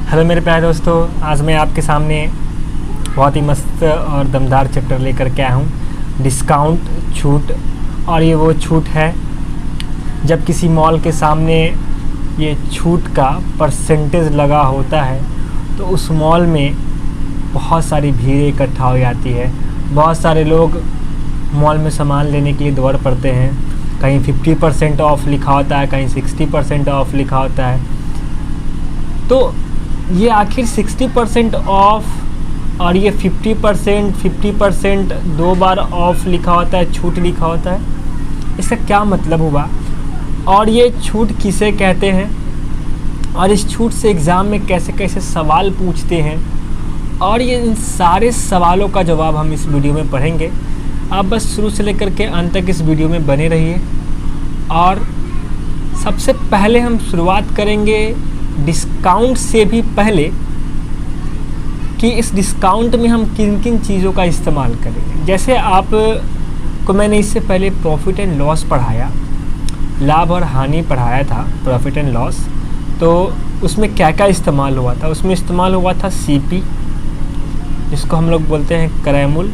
Hello मेरे प्यारे दोस्तों, आज मैं आपके सामने बहुत ही मस्त और दमदार चैप्टर लेकर के आया हूँ, डिस्काउंट छूट। और ये वो छूट है जब किसी मॉल के सामने ये छूट का परसेंटेज लगा होता है तो उस मॉल में बहुत सारी भीड़ इकट्ठा हो जाती है। बहुत सारे लोग मॉल में सामान लेने के लिए दौड़ पड़ते हैं। कहीं 50% ऑफ लिखा होता है, कहीं 60% ऑफ लिखा होता है। तो ये आखिर 60% ऑफ और ये 50% दो बार ऑफ लिखा होता है, छूट लिखा होता है, इसका क्या मतलब हुआ और ये छूट किसे कहते हैं और इस छूट से एग्ज़ाम में कैसे कैसे सवाल पूछते हैं और ये इन सारे सवालों का जवाब हम इस वीडियो में पढ़ेंगे। आप बस शुरू से लेकर के अंत तक इस वीडियो में बने रहिए। और सबसे पहले हम शुरुआत करेंगे डिस्काउंट से भी पहले कि इस डिस्काउंट में हम किन किन चीज़ों का इस्तेमाल करेंगे। जैसे आप को मैंने इससे पहले प्रॉफिट एंड लॉस पढ़ाया, लाभ और हानि पढ़ाया था, प्रॉफिट एंड लॉस। तो उसमें क्या क्या इस्तेमाल हुआ था? उसमें इस्तेमाल हुआ था सीपी, जिसको हम लोग बोलते हैं क्रय मूल्य।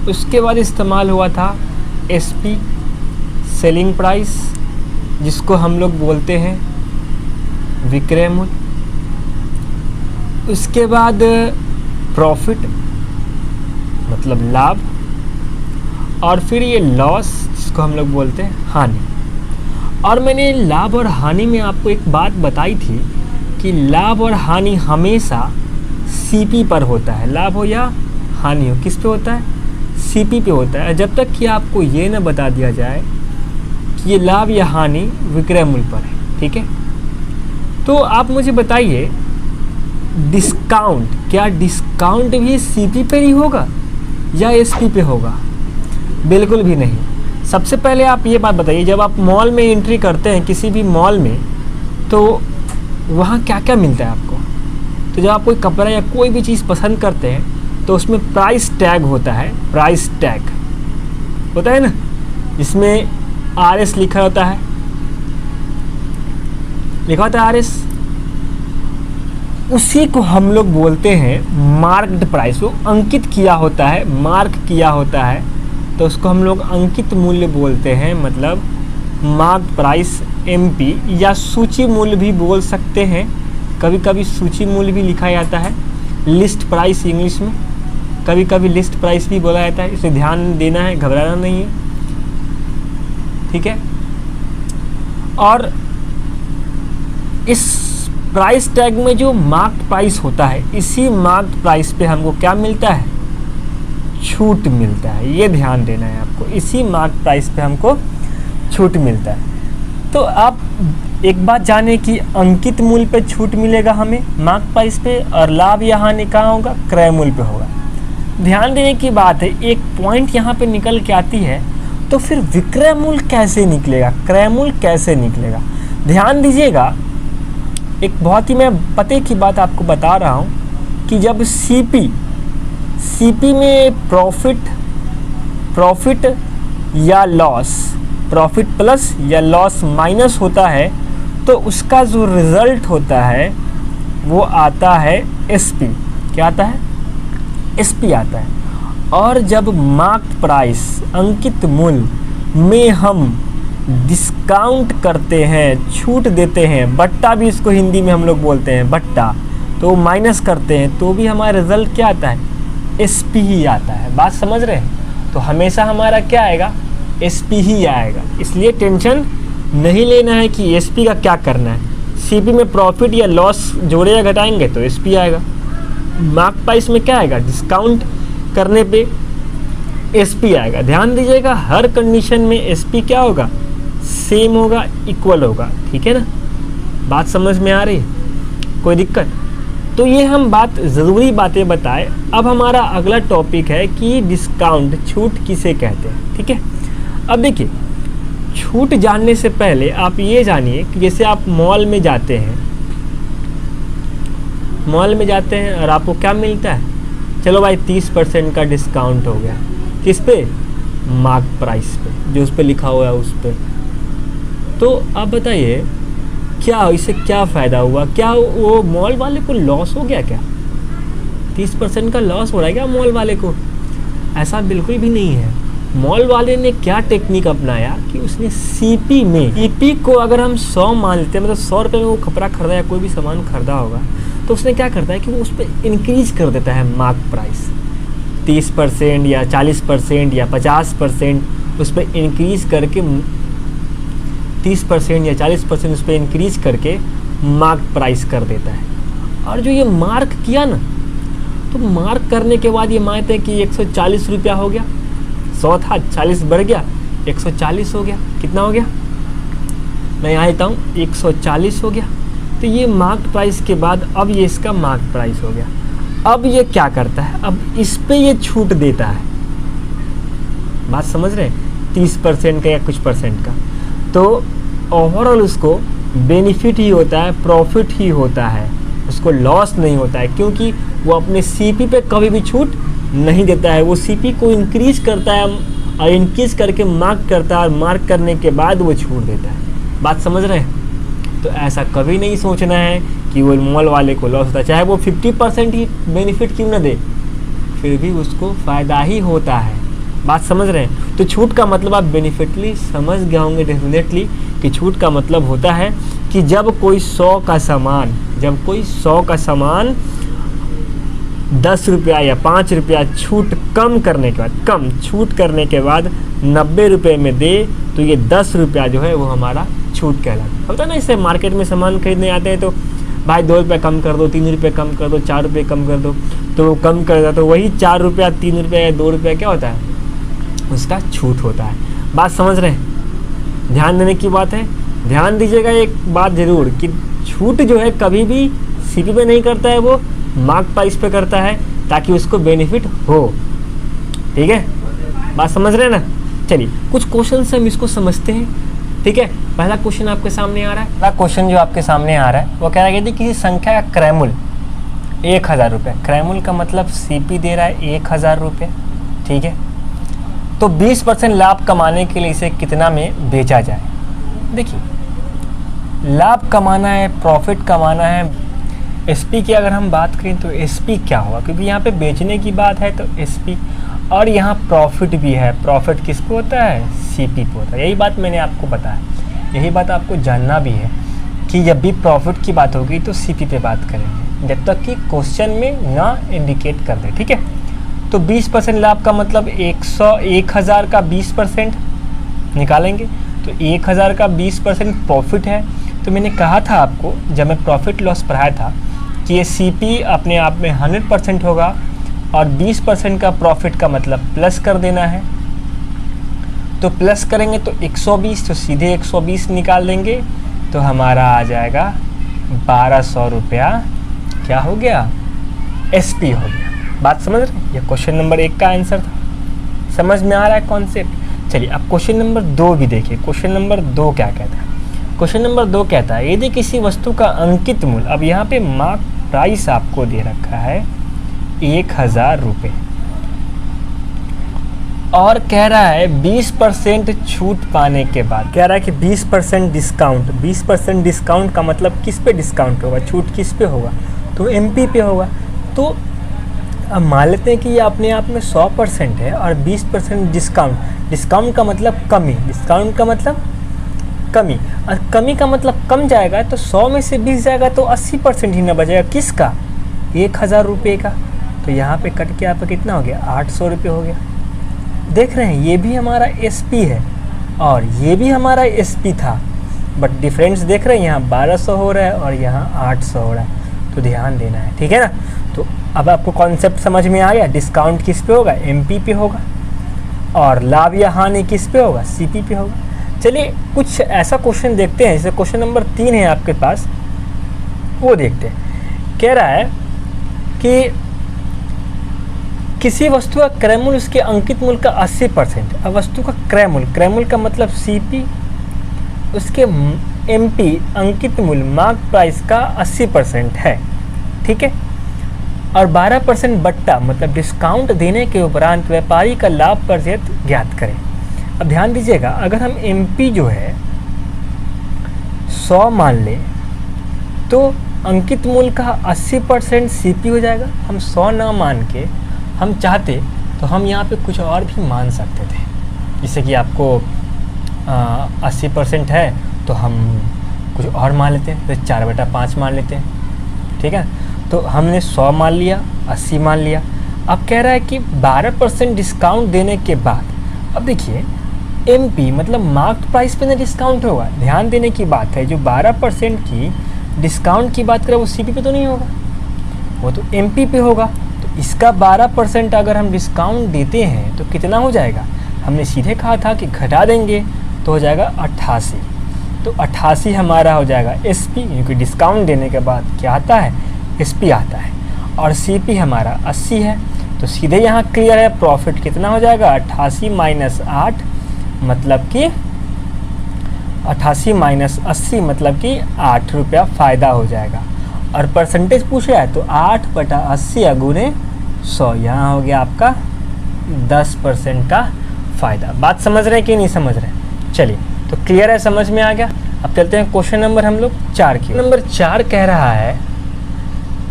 उसके बाद इस्तेमाल हुआ था एसपी, सेलिंग प्राइस, जिसको हम लोग बोलते हैं विक्रय मूल्य। उसके बाद प्रॉफिट मतलब लाभ, और फिर ये लॉस जिसको हम लोग बोलते हैं हानि। और मैंने लाभ और हानि में आपको एक बात बताई थी कि लाभ और हानि हमेशा सीपी पर होता है। लाभ हो या हानि हो, किस पे होता है? सीपी पे होता है। जब तक कि आपको ये ना बता दिया जाए कि ये लाभ या हानि विक्रय मूल्य पर है, ठीक है? तो आप मुझे बताइए, डिस्काउंट, क्या डिस्काउंट भी सीपी पे ही होगा या एसपी पे होगा? बिल्कुल भी नहीं। सबसे पहले आप ये बात बताइए, जब आप मॉल में एंट्री करते हैं किसी भी मॉल में, तो वहाँ क्या क्या मिलता है आपको? तो जब आप कोई कपड़ा या कोई भी चीज़ पसंद करते हैं तो उसमें प्राइस टैग होता है। प्राइस टैग होता है ना, जिसमें RS लिखा होता है, लिखा होता है RS। उसी को हम लोग बोलते हैं मार्क्ड प्राइस। वो अंकित किया होता है, मार्क किया होता है, तो उसको हम लोग अंकित मूल्य बोलते हैं, मतलब मार्क्ड प्राइस, MP, या सूची मूल्य भी बोल सकते हैं। कभी कभी सूची मूल्य भी लिखा जाता है, लिस्ट प्राइस इंग्लिश में, कभी कभी लिस्ट प्राइस भी बोला जाता है। इसे ध्यान देना है, घबराना नहीं है, ठीक है? और इस प्राइस टैग में जो मार्क्ड प्राइस होता है, इसी मार्क्ड प्राइस पे हमको क्या मिलता है? छूट मिलता है। ये ध्यान देना है आपको, इसी मार्क्ड प्राइस पे हमको छूट मिलता है। तो आप एक बात जाने कि अंकित मूल्य पे छूट मिलेगा हमें मार्क्ड प्राइस पे, और लाभ या हानि कहाँ होगा? क्रय मूल्य पे होगा। ध्यान देने की बात है, एक पॉइंट यहाँ पे निकल के आती है, तो फिर विक्रय मूल्य कैसे निकलेगा, क्रय मूल्य कैसे निकलेगा? ध्यान दीजिएगा, एक बहुत ही मैं पते की बात आपको बता रहा हूँ कि जब सीपी में प्रॉफिट या लॉस, प्रॉफिट प्लस या लॉस माइनस होता है, तो उसका जो रिज़ल्ट होता है वो आता है एसपी। क्या आता है? एसपी आता है। और जब मार्क्ड प्राइस, अंकित मूल्य में हम डिस्काउंट करते हैं, छूट देते हैं, बट्टा भी इसको हिंदी में हम लोग बोलते हैं, बट्टा, तो माइनस करते हैं, तो भी हमारा रिज़ल्ट क्या आता है? एसपी ही आता है। बात समझ रहे हैं? तो हमेशा हमारा क्या आएगा? एसपी ही आएगा। इसलिए टेंशन नहीं लेना है कि एसपी का क्या करना है। सीपी में प्रॉफिट या लॉस जोड़े या घटाएंगे तो एसपी आएगा। मार्क प्राइस में क्या आएगा? डिस्काउंट करने पे एसपी आएगा। ध्यान दीजिएगा, हर कंडीशन में एसपी क्या होगा? सेम होगा, इक्वल होगा, ठीक है ना? बात समझ में आ रही है? कोई दिक्कत? तो ये हम बात, ज़रूरी बातें बताए। अब हमारा अगला टॉपिक है कि डिस्काउंट, छूट किसे कहते हैं, ठीक है? अब देखिए, छूट जानने से पहले आप ये जानिए कि जैसे आप मॉल में जाते हैं, और आपको क्या मिलता है? चलो भाई 30% का डिस्काउंट हो गया, किस पे? मार्क प्राइस पे, जो उस पे लिखा हुआ है उस पे। तो आप बताइए क्या इससे क्या फ़ायदा हुआ? क्या वो मॉल वाले को लॉस हो गया क्या? 30% का लॉस हो रहा है क्या मॉल वाले को? ऐसा बिल्कुल भी नहीं है। मॉल वाले ने क्या टेक्निक अपनाया कि उसने सीपी में, सीपी को अगर हम 100 मान लेते हैं, मतलब 100 रुपये में वो कपड़ा खरीदा या कोई भी सामान खरीदा होगा, तो उसने क्या करता है कि वो उस पर इंक्रीज कर देता है मार्क प्राइस। 30% या 40% या 50% उस पर इंक्रीज करके, 30% या 40% उस पर इंक्रीज करके मार्क प्राइस कर देता है। और जो ये मार्क किया ना, तो मार्क करने के बाद ये मानते हैं कि 140 रुपया हो गया, 100 था 40 बढ़ गया 140 हो गया। कितना हो गया? मैं यहाँ लेता हूँ 140 हो गया। तो ये मार्क प्राइस के बाद अब ये इसका मार्क प्राइस हो गया। अब ये क्या करता है? अब इस पे ये छूट देता है। बात समझ रहे हैं? 30% का या कुछ परसेंट का। तो ओवरऑल उसको बेनिफिट ही होता है, प्रॉफिट ही होता है, उसको लॉस नहीं होता है, क्योंकि वो अपने सीपी पे कभी भी छूट नहीं देता है। वो सीपी को इंक्रीज करता है और इंक्रीज करके मार्क करता है और मार्क करने के बाद वो छूट देता है। बात समझ रहे हैं? तो ऐसा कभी नहीं सोचना है कि वो मॉल वाले को लॉस होता है, चाहे वो 50% ही बेनिफिट क्यों ना दे, फिर भी उसको फ़ायदा ही होता है। बात समझ रहे हैं? तो छूट का मतलब आप बेनिफिटली समझ गए होंगे डेफिनेटली कि छूट का मतलब होता है कि जब कोई 100 का सामान 10 रुपया या 5 रुपया छूट कम करने के बाद 90 रुपये में दे, तो ये 10 रुपया जो है वो हमारा छूट कहलाता होता है ना। इससे मार्केट में सामान खरीदने आते हैं तो भाई 2 रुपये कम कर दो, 3 रुपये कम कर दो, 4 रुपये कम कर दो, तो वो कम कर देता, तो वही 4 रुपया 3 रुपये या 2 रुपये क्या होता है? उसका छूट होता है। बात समझ रहे हैं? ध्यान देने की बात है। ध्यान दीजिएगा एक बात ज़रूर कि छूट जो है कभी भी सीपी पे नहीं करता है, वो मार्क प्राइस पे करता है ताकि उसको बेनिफिट हो। ठीक है, बात समझ रहे हैं ना? चलिए कुछ क्वेश्चन से हम इसको समझते हैं। ठीक है, पहला क्वेश्चन आपके सामने आ रहा है। पहला क्वेश्चन जो आपके सामने आ रहा है वो कह रहा है कि किसी संख्या का क्रयमूल 1000 रुपये, क्रयमूल का मतलब सीपी दे रहा है 1000 रुपये। ठीक है, तो 20% लाभ कमाने के लिए इसे कितना में बेचा जाए? देखिए, लाभ कमाना है, प्रॉफिट कमाना है। एसपी की अगर हम बात करें तो एसपी क्या होगा, क्योंकि यहाँ पे बेचने की बात है तो एसपी, और यहाँ प्रॉफिट भी है। प्रॉफिट किस पे होता है? सीपी पे होता है। यही बात मैंने आपको बताया, यही बात आपको जानना भी है कि जब भी प्रॉफिट की बात होगी तो सीपी पे बात करेंगे, जब तक कि क्वेश्चन में ना इंडिकेट कर दे। ठीक है, तो 20% लाभ का मतलब 1000 का 20% निकालेंगे, तो 1000 का 20% प्रॉफिट है। तो मैंने कहा था आपको जब मैं प्रॉफिट लॉस पढ़ाया था कि ये सीपी अपने आप में 100% होगा और 20% का प्रॉफिट का मतलब प्लस कर देना है। तो प्लस करेंगे तो 120, तो सीधे 120 निकाल देंगे तो हमारा आ जाएगा 1200 रुपया। क्या हो गया? एसपी हो गया। बात समझ रहे हैं? ये क्वेश्चन नंबर 1 का आंसर था। समझ में आ रहा है कॉन्सेप्ट? चलिए अब क्वेश्चन नंबर 2 भी देखिए। क्वेश्चन नंबर 2 क्या कहता है? क्वेश्चन नंबर 2 कहता है यदि किसी वस्तु का अंकित मूल्य, अब यहाँ पे मार्क प्राइस आपको दे रखा है 1000 रुपये, और कह रहा है 20% छूट पाने के बाद, कह रहा है कि 20% डिस्काउंट। 20% डिस्काउंट का मतलब किस पे डिस्काउंट होगा? छूट किस पे होगा? तो एमपी पे होगा। तो अब मान लेते हैं कि ये अपने आप में 100% है और 20% डिस्काउंट। डिस्काउंट का मतलब कमी, डिस्काउंट का मतलब कमी, और कमी का मतलब कम जाएगा, तो 100 में से 20 जाएगा तो 80% ही ना बचेगा। किसका? 1000 रुपये का। तो यहाँ पे कट के आपका कितना हो गया? 800 रुपये हो गया। देख रहे हैं, ये भी हमारा एसपी है और ये भी हमारा एसपी था, बट डिफरेंस देख रहे हैं, यहाँ 1200 हो रहा है और यहाँ 800 हो रहा है। तो ध्यान देना है, ठीक है ना? तो अब आपको कॉन्सेप्ट समझ में आ गया। डिस्काउंट किस पे होगा? एमपी पे होगा, और लाभ या हानि किस पे होगा? सीपी पे होगा। चलिए कुछ ऐसा क्वेश्चन देखते हैं, जैसे क्वेश्चन नंबर 3 है आपके पास, वो देखते हैं। कह रहा है कि किसी वस्तु का क्रय मूल्य उसके अंकित मूल्य का 80%। अब वस्तु का क्रय मूल्य का मतलब सीपी, उसके एमपी अंकित मूल्य मार्क प्राइस का 80% है। ठीक है, और 12% बट्टा मतलब डिस्काउंट देने के उपरांत व्यापारी का लाभ प्रतिशत ज्ञात करें। अब ध्यान दीजिएगा, अगर हम एमपी जो है 100 मान लें तो अंकित मूल्य का 80% CP हो जाएगा। हम 100 ना मान के हम चाहते तो हम यहाँ पे कुछ और भी मान सकते थे, जैसे कि आपको 80% है तो हम कुछ और मान लेते हैं, तो 4/5 मान लेते हैं, ठीक है। तो हमने 100 मान लिया, 80 मान लिया। अब कह रहा है कि 12% डिस्काउंट देने के बाद, अब देखिए MP मतलब मार्क्ड प्राइस पे ना डिस्काउंट होगा, ध्यान देने की बात है। जो 12% की डिस्काउंट की बात करें वो CP पे तो नहीं होगा, वो तो MP पे होगा। तो इसका 12% अगर हम डिस्काउंट देते हैं तो कितना हो जाएगा, हमने सीधे कहा था कि घटा देंगे तो हो जाएगा 88। तो 88 हमारा हो जाएगा SP, क्योंकि डिस्काउंट देने के बाद क्या आता है, SP आता है। और CP हमारा 80 है, तो सीधे यहाँ क्लियर है प्रॉफिट कितना हो जाएगा, 88 माइनस 8 मतलब कि 88 माइनस 80 मतलब कि 8 रुपया फ़ायदा हो जाएगा। और परसेंटेज पूछा है तो 8/80 गुने 100, यहाँ हो गया आपका 10% का फ़ायदा। बात समझ रहे हैं कि नहीं समझ रहे हैं? चलिए, तो क्लियर है, समझ में आ गया। अब चलते हैं क्वेश्चन नंबर हम लोग 4 की। नंबर 4 कह रहा है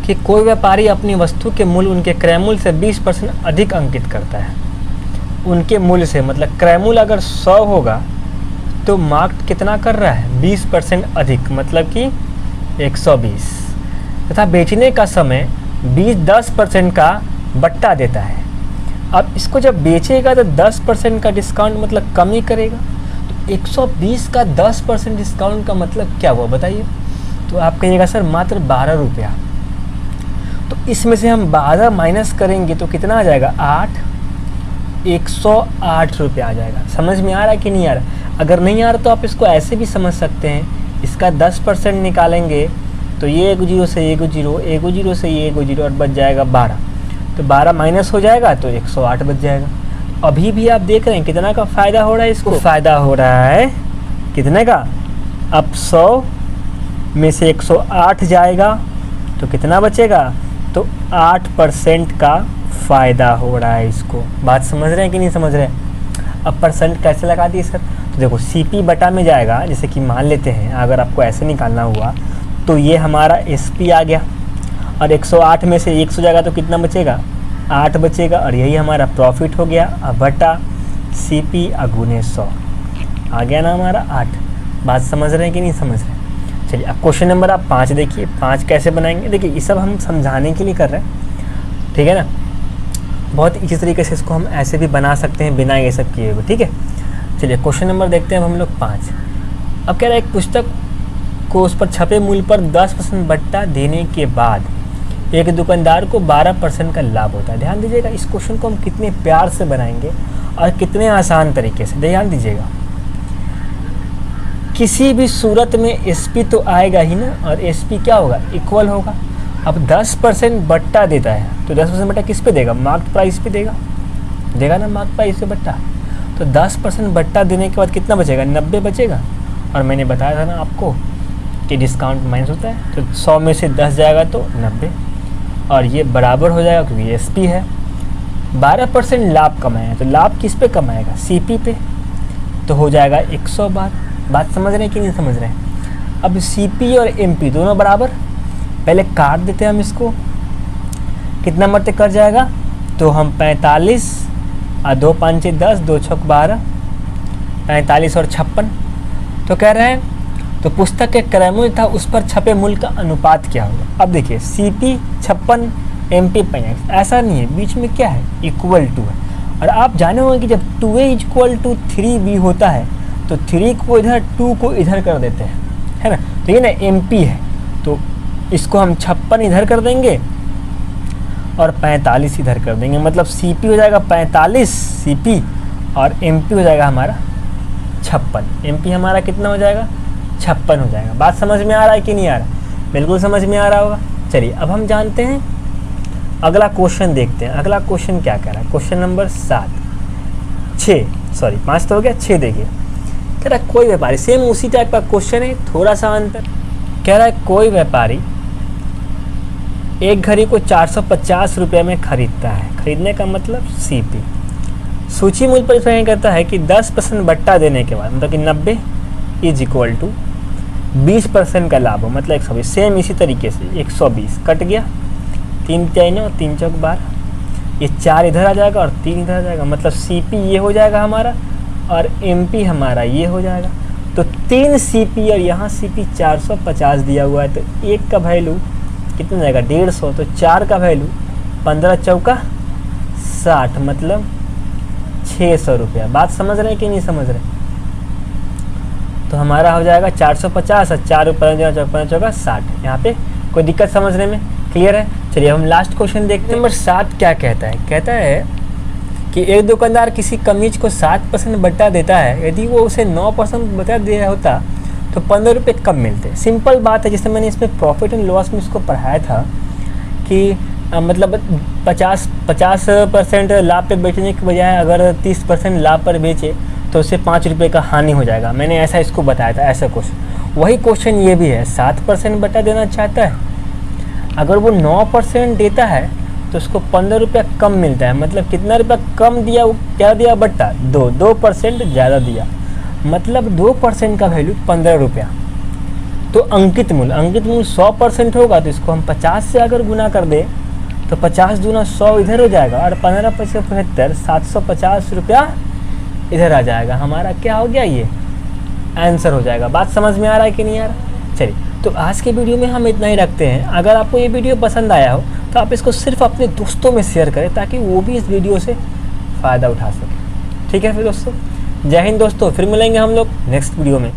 कि कोई व्यापारी अपनी वस्तु के मूल्य उनके क्रय मूल्य से 20% अधिक अंकित करता है। उनके मूल्य से मतलब क्रय मूल्य अगर 100 होगा तो मार्क कितना कर रहा है, 20% अधिक मतलब कि 120, तथा बेचने का समय 10% का बट्टा देता है। अब इसको जब बेचेगा तो 10% का डिस्काउंट मतलब कम ही करेगा। तो 120 का 10% डिस्काउंट का मतलब क्या हुआ बताइए? तो आप कहिएगा सर मात्र 12 रुपया। तो इसमें से हम 12 माइनस करेंगे तो कितना आ जाएगा, 8, 108 रुपया आ जाएगा। समझ में आ रहा है कि नहीं आ रहा? अगर नहीं आ रहा तो आप इसको ऐसे भी समझ सकते हैं, इसका 10% निकालेंगे तो ये 1 0 से 1 0, 1 0 से ये 1 0 और बच जाएगा 12। तो 12 माइनस हो जाएगा तो 108 बच जाएगा। अभी भी आप देख रहे हैं कितना का फ़ायदा हो रहा है, इसको फ़ायदा हो रहा है कितने का, अब 100 में से 108 जाएगा तो कितना बचेगा, तो 8% का फ़ायदा हो रहा है इसको। बात समझ रहे हैं कि नहीं समझ रहे हैं? अब परसेंट कैसे लगा दिए सर? तो देखो CP बटा में जाएगा, जैसे कि मान लेते हैं अगर आपको ऐसे निकालना हुआ तो ये हमारा SP आ गया, और 108 में से 100 जाएगा तो कितना बचेगा, 8 बचेगा, और यही हमारा प्रॉफिट हो गया। अब बटा CP गुने 100 आ गया ना हमारा 8। बात समझ रहे हैं कि नहीं समझ रहे हैं? चलिए अब क्वेश्चन नंबर आप 5 देखिए। 5 कैसे बनाएंगे, देखिए ये सब हम समझाने के लिए कर रहे हैं, ठीक है ना। बहुत इसी तरीके से इसको हम ऐसे भी बना सकते हैं बिना ये सब किए हुए, ठीक है। चलिए क्वेश्चन नंबर देखते हैं हम लोग 5। अब कह रहा है एक पुस्तक को उस पर छपे मूल्य पर 10% बट्टा देने के बाद एक दुकानदार को 12% का लाभ होता है। ध्यान दीजिएगा इस क्वेश्चन को हम कितने प्यार से बनाएंगे और कितने आसान तरीके से, ध्यान दीजिएगा। किसी भी सूरत में SP तो आएगा ही ना, और SP क्या होगा, इक्वल होगा। अब 10% बट्टा देता है तो 10% बट्टा किस पे देगा, मार्केट प्राइस पे देगा, देगा ना मार्केट प्राइस पे बट्टा। तो 10% बट्टा देने के बाद कितना बचेगा, 90 बचेगा। और मैंने बताया था ना आपको कि डिस्काउंट माइनस होता है, तो 100 में से 10 जाएगा तो 90, और ये बराबर हो जाएगा क्योंकि ये SP है। 12% लाभ कमाएगा, तो लाभ किस पे कमाएगा, CP पे, तो हो जाएगा 100 बात समझ रहे हैं कि नहीं समझ रहे हैं? अब CP और MP दोनों बराबर, पहले काट देते हैं हम इसको, कितना मरते कट जाएगा, तो हम 45 और 2 5 10, 2 6 12, 45 और 56। तो कह रहे हैं तो पुस्तक के क्रय मूल्य था उस पर छपे मूल्य का अनुपात क्या होगा। अब देखिए CP 56, MP 5, ऐसा नहीं है, बीच में क्या है, इक्वल टू है। और आप जाने होंगे कि जब 2A = 3B होता है तो 3 को इधर, 2 को इधर कर देते हैं, है ना। तो ये ना MP है, तो इसको हम 56 इधर कर देंगे और 45 इधर कर देंगे, मतलब CP हो जाएगा 45 CP और MP हो जाएगा हमारा 56। MP हमारा कितना हो जाएगा, 56 हो जाएगा। बात समझ में आ रहा है कि नहीं आ रहा? बिल्कुल समझ में आ रहा होगा। चलिए अब हम जानते हैं, अगला क्वेश्चन देखते हैं। अगला क्वेश्चन क्या कह रहा है, क्वेश्चन नंबर 5 तो हो गया, 6 देखिए। कह रहा है कोई व्यापारी, सेम उसी टाइप का क्वेश्चन है, थोड़ा सा अंतर। कह रहा है कोई व्यापारी एक घड़ी को 450 रुपये में खरीदता है, खरीदने का मतलब CP। सूची मूल्य पर इसमें कहता है कि 10% बट्टा देने के बाद, मतलब कि 90 = 20% का लाभ हो, मतलब 120। सेम इसी तरीके से 120 कट गया, 3 3 और 3 चौक 12, ये 4 इधर आ जाएगा और 3 इधर आ जाएगा, मतलब CP ये हो जाएगा हमारा और MP हमारा ये हो जाएगा। तो 3 CP और यहाँ CP 450 दिया हुआ है, तो 1 का वैल्यू कितना जाएगा 150, तो 4 का वैल्यू 15 चौका 60, मतलब 600 रुपया। बात समझ रहे हैं कि नहीं समझ रहे? तो हमारा हो जाएगा 450 और 4 15 चौका 60। यहाँ पे कोई दिक्कत समझने में क्लियर है? चलिए हम लास्ट क्वेश्चन देखते हैं। नंबर 7 क्या कहता है? कहता है कि एक दुकानदार किसी कमीज को 7% बटा देता है, यदि वो उसे 9% बता दिया होता तो 15 रुपये कम मिलते। सिंपल बात है, जैसे मैंने इसमें प्रॉफिट एंड लॉस में इसको पढ़ाया था कि मतलब 50% लाभ पे बेचने के बजाय अगर 30% लाभ पर बेचे तो उससे 5 रुपये का हानि हो जाएगा। मैंने ऐसा इसको बताया था, ऐसा क्वेश्चन। वही क्वेश्चन ये भी है, 7% बटा देना चाहता है, अगर वो 9% देता है तो उसको 15 रुपया कम मिलता है। मतलब कितना रुपया कम दिया, वो क्या दिया बट्टा 2% ज़्यादा दिया, मतलब 2% का वैल्यू 15 रुपया। तो अंकित मूल्य 100% होगा, तो इसको हम 50 से अगर गुना कर दें तो 50 दूना 100 इधर हो जाएगा और 15 × 75 750 रुपया इधर आ जाएगा। हमारा क्या हो गया, ये आंसर हो जाएगा। बात समझ में आ रहा है कि नहीं आ रहा? चलिए, तो आज के वीडियो में हम इतना ही रखते हैं। अगर आपको ये वीडियो पसंद आया हो तो आप इसको सिर्फ अपने दोस्तों में शेयर करें ताकि वो भी इस वीडियो से फ़ायदा उठा सकें। ठीक है फिर दोस्तों, जय हिंद दोस्तों, फिर मिलेंगे हम लोग नेक्स्ट वीडियो में।